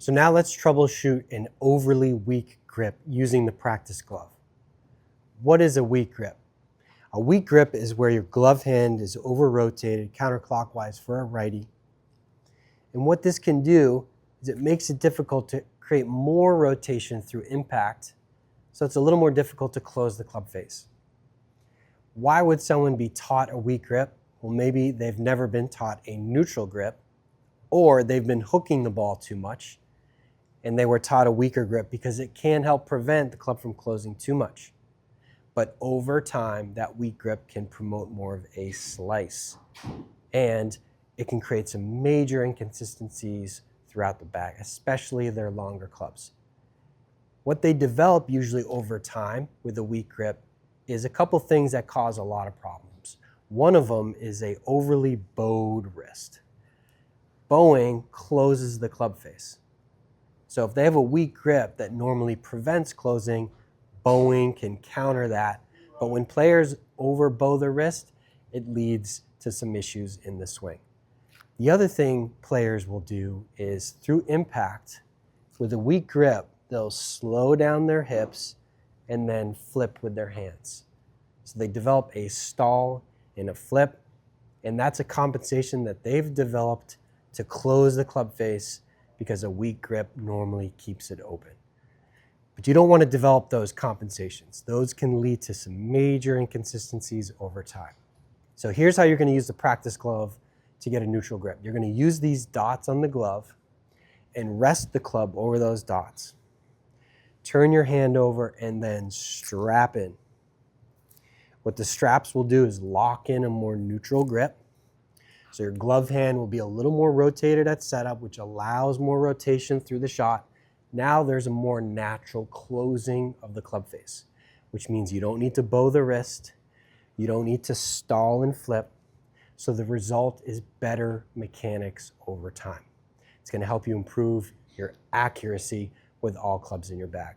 So now let's troubleshoot an overly weak grip using the practice glove. What is a weak grip? A weak grip is where your glove hand is over-rotated counterclockwise for a righty. And what this can do is it makes it difficult to create more rotation through impact, so it's a little more difficult to close the club face. Why would someone be taught a weak grip? Well, maybe they've never been taught a neutral grip, or they've been hooking the ball too much, and they were taught a weaker grip because it can help prevent the club from closing too much. But over time, that weak grip can promote more of a slice, and it can create some major inconsistencies throughout the bag, especially their longer clubs. What they develop usually over time with a weak grip is a couple things that cause a lot of problems. One of them is a overly bowed wrist. Bowing closes the club face. So if they have a weak grip that normally prevents closing, bowing can counter that. But when players overbow their wrist, it leads to some issues in the swing. The other thing players will do is through impact, with a weak grip, they'll slow down their hips and then flip with their hands. So they develop a stall and a flip, and that's a compensation that they've developed to close the club face because a weak grip normally keeps it open. But you don't want to develop those compensations. Those can lead to some major inconsistencies over time. So here's how you're going to use the practice glove to get a neutral grip. You're going to use these dots on the glove and rest the club over those dots. Turn your hand over and then strap in. What the straps will do is lock in a more neutral grip. So your glove hand will be a little more rotated at setup, which allows more rotation through the shot. Now there's a more natural closing of the club face, which means you don't need to bow the wrist, you don't need to stall and flip. So the result is better mechanics over time. It's going to help you improve your accuracy with all clubs in your bag.